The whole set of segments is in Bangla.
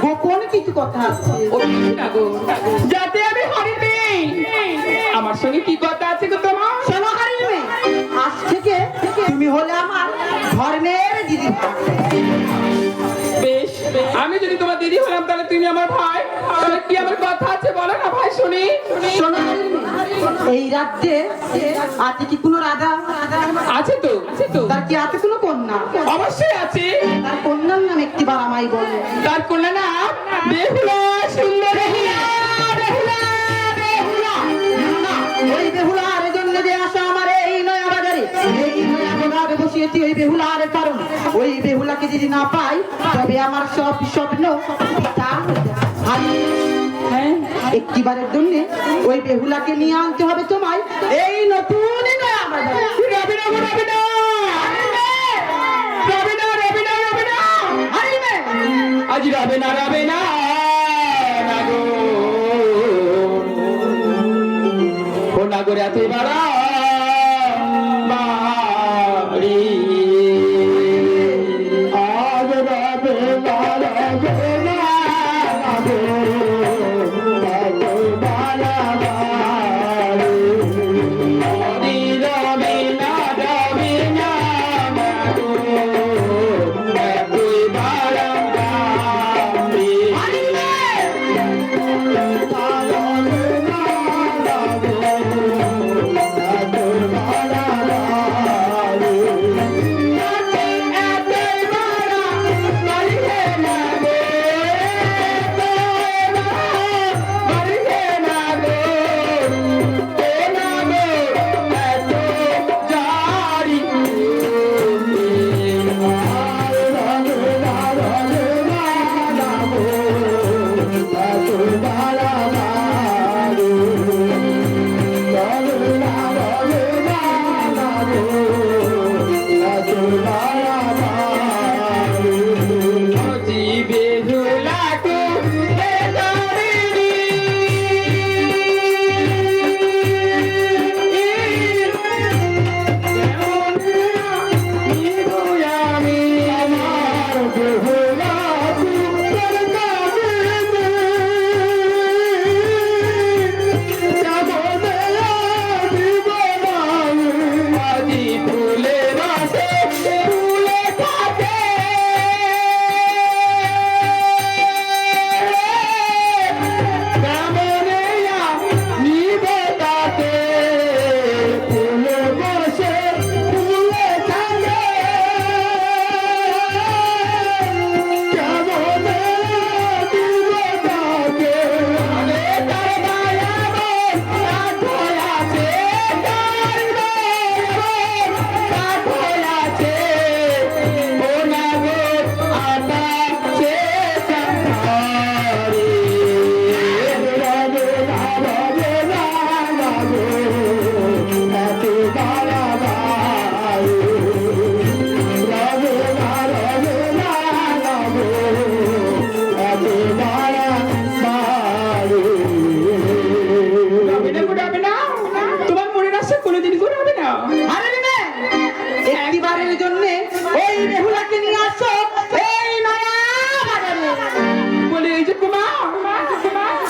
গোপন কিছু কথা আছে। যাতে আমি হারিয়ে নেই। আমার সঙ্গে কি কথা আছে গো তোমার? শোনো হারিয়ে মেয়ে, আজ থেকে তুমি হলে আমার ধর্মের দিদি। বেশ, আমি যদি তোমার দিদি হলাম তাহলে তুমি আমার ভাই। তাহলে কি আমার কথা আছে বলো না ভাই শুনি। শোনো হারিয়ে মেয়ে, এই রাজ্যে আছে কি কোনো রাজা? আছে তো, আছে তো। তার কি আছে কোনো কন্যা? অবশ্যই আছে। তার কন্যার নাম একটিবার আমায় বলো। তার কন্যা নাম বেহুলা সুন্দরী। ওই বেহুলার জন্য যে আসা আমার এই নয়া বাজারে, এই নয়া বাজারে বসিয়েছি ওই বেহুলার কারণ। ওই বেহুলাকে যদি না পাই তবে আমার সব স্বপ্ন বৃথা হয়ে যাবে। হ্যাঁ, একটিবারের জন্য ওই বেহুলাকে নিয়ে আনতে হবে তোমায় এই নতুন নয়া বাজারে। রবিনা, রবিনা, রবিনা, রবিনা, রবিনা। হারিবে আজ রবিনা, রবিনা নাগো ও নাগরে এত বাড়া বাড়ি। আজ রবিনা, রবিনা নাগো এত বাড়া বাড়ি। রবিনা, রবিনা নাগো এত বাড়া বাড়ি।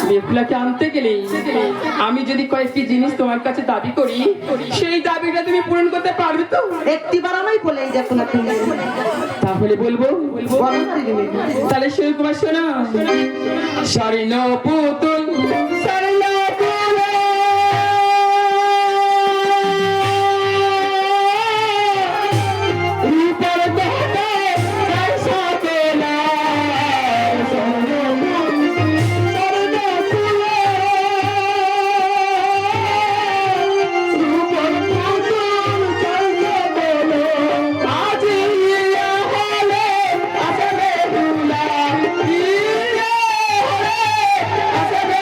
বেহুলাকে আনতে গেলে আমি যদি কয়েকটি জিনিস তোমার কাছে দাবি করি, সেই দাবিটা তুমি পূরণ করতে পারবে তো? একটিবার আমায় বলেই দেখো না তুমি। তাহলে বলবো। বলো দিদিমণি। তাহলে সেই কুমার শোনা। স্বর্ণ পুতুল স্বর্ণ পুতুল রূপের দেহে পয়সা পেলা স্বর্ণ পুতুল স্বর্ণ পুতুল রূপের পুতুল চলতে বলো আজ ইয়া হলে আসবে দুলা ইয়া হলে আসবে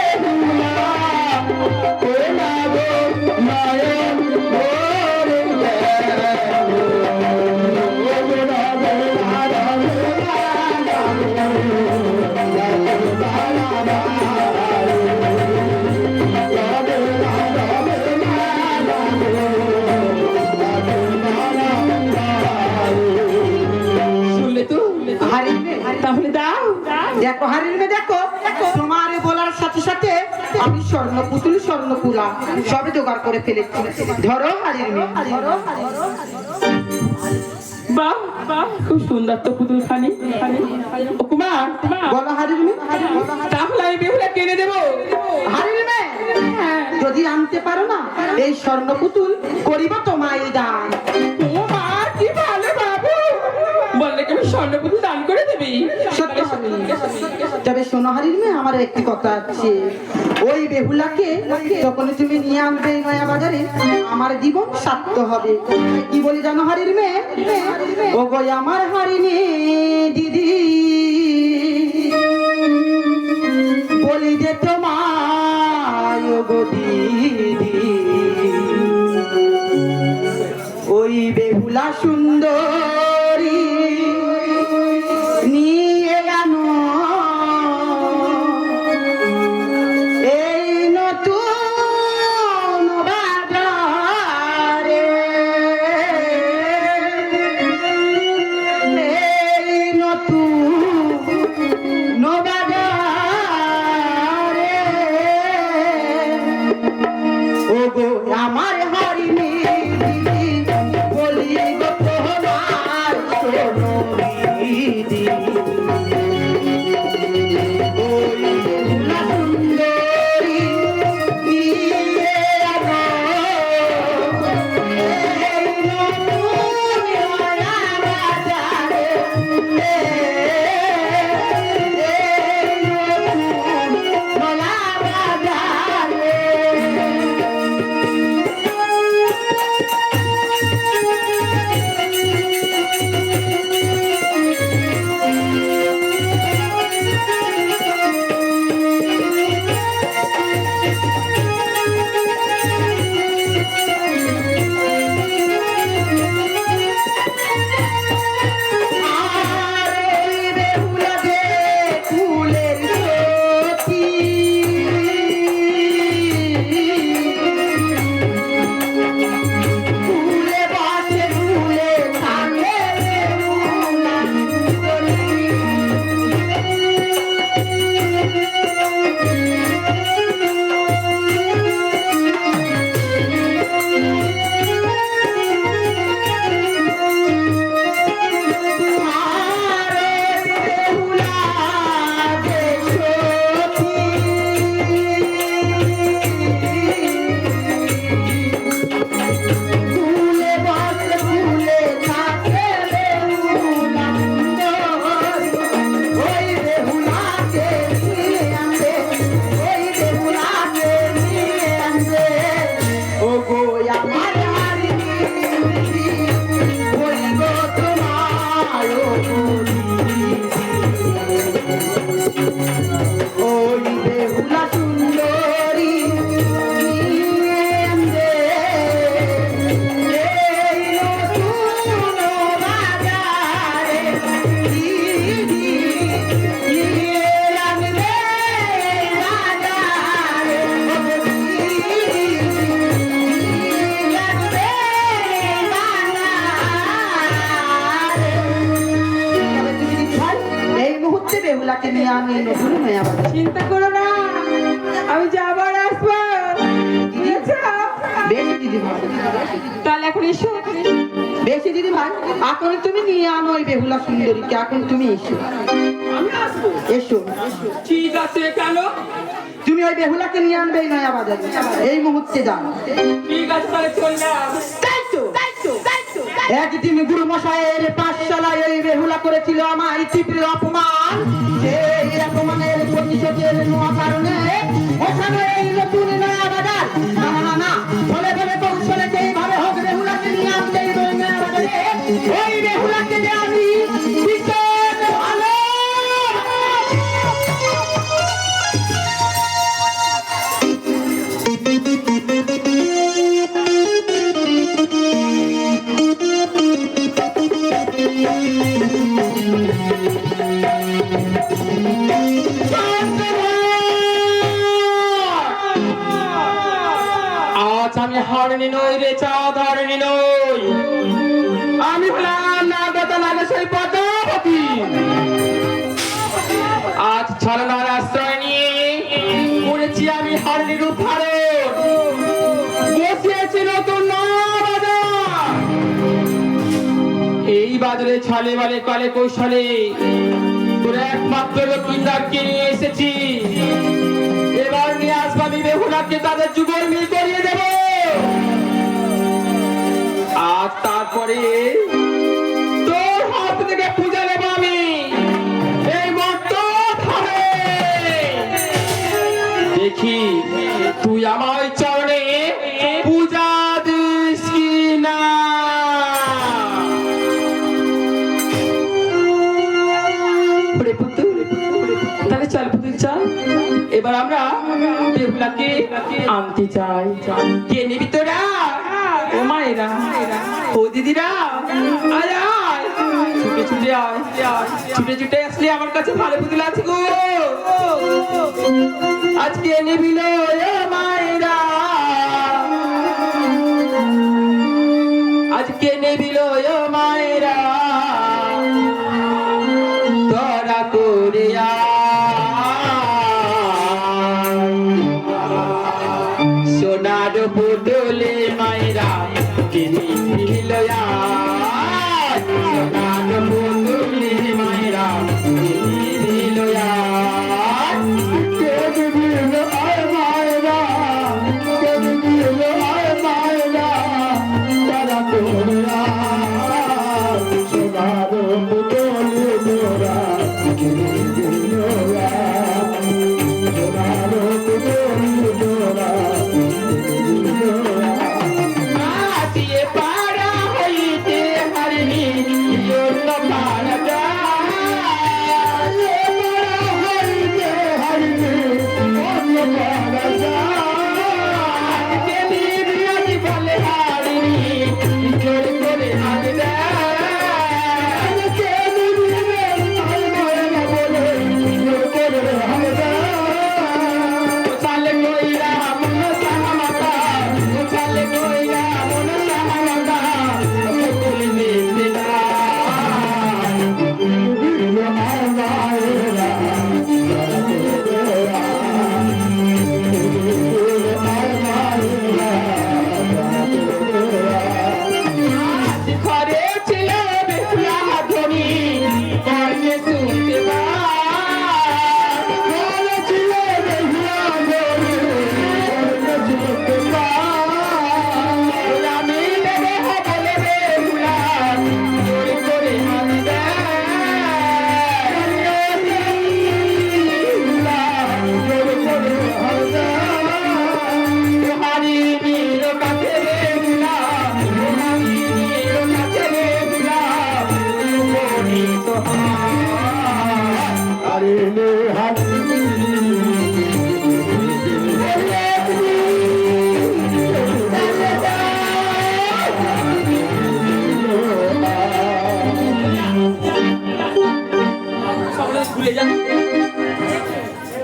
দেখো হারির মেয়ে দেখো, তোমার এ বলার সাথে সাথে আমি স্বর্ণ পুতুল স্বর্ণপুরা সবে জোগাড় করে ফেলেছি। ধরো হারির মেয়ে, বাহ বাহ, খুব সুন্দর তো পুতুল খানি। ও কুমার, বলো হারির মেয়ে। তাহলে আমি বেহুলা কিনে দেবো। হারির মেয়ে, যদি আনতে পারো না এই স্বর্ণ পুতুল করিব তোমায় দান। ও মা, কি ভালো বাবু, বললে কি আমি স্বর্ণ পুতুল দান করে দিবি? সত্য হবে। তবে শোনো হারির মেয়ে, আমার একটি কথা আছে, ওই বেহুলাকে যখন তুমি নিয়ে আনবে এই নয়া বাজারে, আমার জীবন সার্থক হবে। কি বলি জানো হারির মেয়ে, ও গো আমার হারিনি দিদি, বলি যে তোমায় ও গো দিদি, ওই বেহুলা সুন্দরী নিয়ে আনো এই নতুন বাজারে, এই নতুন বাজারে, ও গো আমার হরিণী বলি গো তোমার শোনো দিদি, ওই বেহুলা সুন্দরী নিয়ে আনো এই নতুন নয়া বাজারে, এই নতুন নয়া বাজারে। বেহুলাকে নিয়ে আমি নতুন নয়া বাজার। চিন্তা করো না, আমি যাবার আসবো। বেশি দিদি ভাই, তাহলে এখন এসো। বেশি দিদি ভাই, এখন তুমি নিয়ে আনো ওই বেহুলা সুন্দরীকে, এখন তুমি এসো, আমি আসবো। এসো। ঠিক আছে, কেন? তুমি ওই বেহুলাকে নিয়ে আনবে এই নয়া বাজারে, এই মুহূর্তে যাও। ঠিক আছে, তাহলে চললাম। একদিন গুরু মশাইয়ের পাঠশালায় ওই বেহুলা করেছিল আমার তীব্র অপমান, সেই অপমানের প্রতিশোধের নেওয়া কারণে ওখানে এই নতুন নয়া বাজার। না না না না, বলে বলে কৌশলে এইভাবে হোক বেহুলাকে নিয়ে আনবে এই নয়া বাজারে, ওই বেহুলাকে যে আমি বিশেষ ভালো আজ আমি হারনি নই রে, চাঁদ হারনি নই, আমি হলাম নাগতা নাগেশ্বরী পদ্মাবতী। আজ ছলে বলে কলে কৌশলে তোর একমাত্র লক্ষ্মীদারকে নিয়ে এসেছি। এবার নিয়ে আসবা আমি বেহুলাকে তাদের যুগল মিল করিয়ে দেব। আর তারপরে তোর হাত থেকে পূজা নেব আমি এই মর্ত ধারে। দেখি তুই আমার চরণে পূজা দিস কি না। তাহলে চল পুতুল চল, এবার আমরা বেহুলাকে আনতে চাই। কে নিবি তোরা? ও মায়েরা, ও দিদিরা, আয় আয়, ছুটে ছুটে আয়, ছুটে ছুটে আসলে আমার কাছে ভালো পুতুল আছে গো। আজকে নিবি লো ও মায়েরা, আজকে নিবি লো ও মায়েরা, তোরা করে সোনার পুতুলে মায়েরা কিনি লয়া। সোনার পুতুলে মায়েরা কিনি লয়া।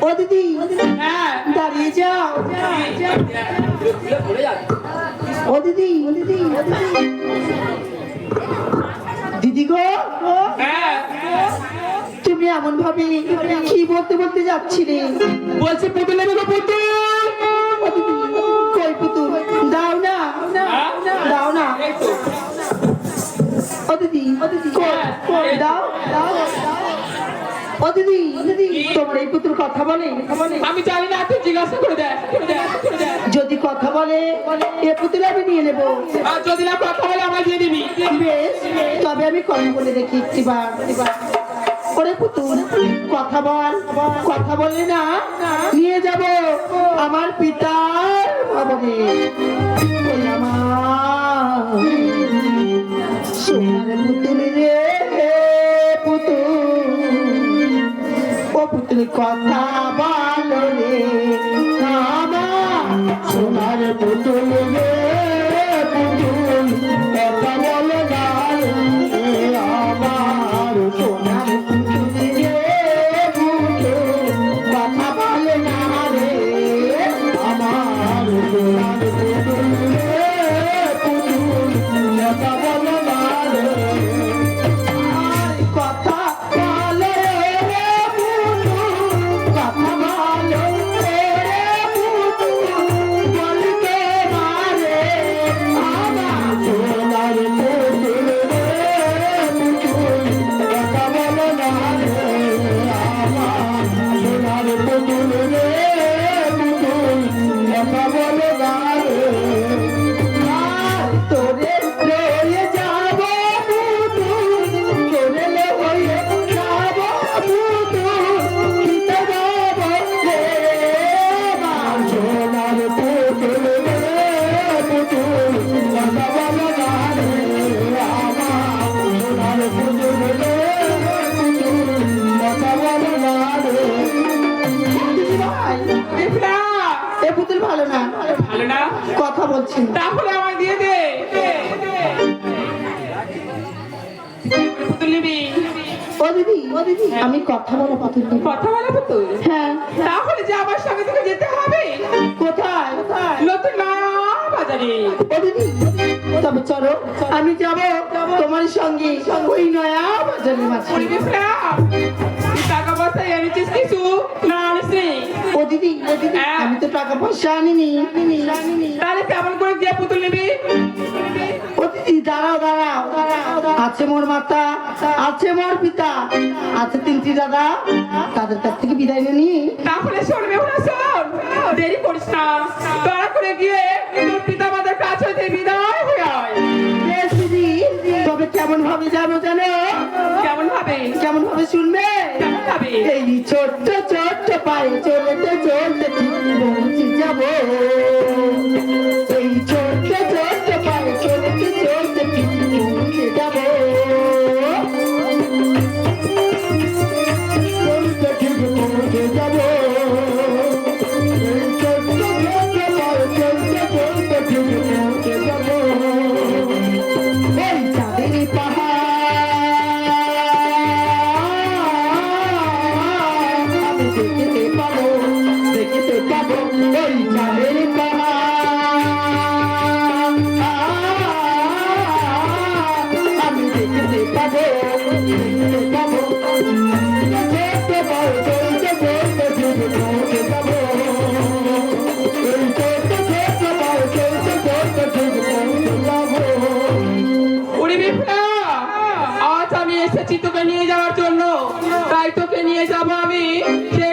ও দিদি, দাঁড়িয়ে যাও। ও দিদি, দিদি গো, তুমি এমন ভাবে কি বলতে বলতে যাচ্ছিলে? বলছে পুতুল নেবে গো পুতুল। ও দিদি, কই পুতুল? দাও না, দাও না। ও দিদি, কই দাও, দাও। ও দিদি, তোমার এই পুতুল কথা বলে? আমি জানি না, তুই জিজ্ঞাসা করে দেখ। যদি কথা বলে এ পুতুল আমি নিয়ে নেবো। আর যদি না কথা বলে আমায় দিয়ে দিবি। বেশ, তবে আমি কথা বলে দেখি একটিবার। ওরে পুতুল, কথা বল। কথা বললে না নিয়ে যাব আমার পিতার ভবনে। ওই আমার সোনার পুতুল রে পুতুল, ও পুতুল কথা বলো রে আমার সোনার পুতুল রে পুতুল, কথা বলো না রে আমার সোনার পুতুল রে পুতুল, কথা বলো না রে আমার সোনার পুতুল রে পুতুল, কথা বলো না রে। কথা বলো রে পুতুল, কথা বলো রে পুতুল, বলতে মারে পাচ্ছি না। তাহলে আমায় দিয়ে দে। পুতুল নিবি? ও দিদি, ও দিদি, আমি কথা বলা পুতুল নেব। কথা বলা পুতুল? হ্যাঁ। তাহলে যে আমার সঙ্গে থেকে যেতে হবে। কোথায়? কোথায়? নতুন নয়া বাজারে। ও দিদি, তবে চলো আমি যাব তোমার সঙ্গে ওই নয়া বাজারের মাঝে। ওরে বিপ্লব, তুই টাকা পয়সা এনেছিস কিছু না আনিস নি? ও দিদি, ও দিদি, হ্যাঁ। আমি তো টাকা পয়সা আনিনি। তাহলে কেমন করে দিয়ে পুতুল নিবি? ও দিদি, দাঁড়াও দাঁড়াও দাঁড়াও। আছে মোর মাতা, আছে মোর পিতা, আছে তিনটি দাদা, তাদের কাছ থেকে বিদায় নিয়ে নি। তাহলে শোনবে না, শোন, দেরি করিস না, দয়া করে গিয়ে তোর পিতা মাতার কাছ হইতে বিদায় হয়ে আয়। বেশ দিদি, তবে কেমন ভাবে যাবো জানো? কেমন ভাবে? কেমন ভাবে শুনবে? কেমন ভাবে? এই ছোট্ট ছোট্ট পায়ে চলতে চলতে ঠিক পৌঁছে যাব। এই ছোট্ট ছোট্ট পায়ে চলতে চলতে ঠিক পৌঁছে যাব। চলতে ঠিক পৌঁছে যাব। এই ছোট্ট ছোট্ট পায়ে চলতে চলতে ঠিক পৌঁছে যাব। এই চাঁদের পাহাড় আমি দেখতে পাবো, দেখতে পাবো ওই চাঁদের পাহাড় আমি দেখতে পাবো, দেখতে পাবো। দেখতে পাবো, চলতে চলতে ঠিক পৌঁছে যাবো। এই চলতে চলতে পাবো, চলতে চলতে ঠিক পৌঁছে যাবো। ওরে বিপ্লব, আজ আমি এসেছি তোকে নিয়ে যাওয়ার জন্য, তাই তোকে নিয়ে যাব আমি সেই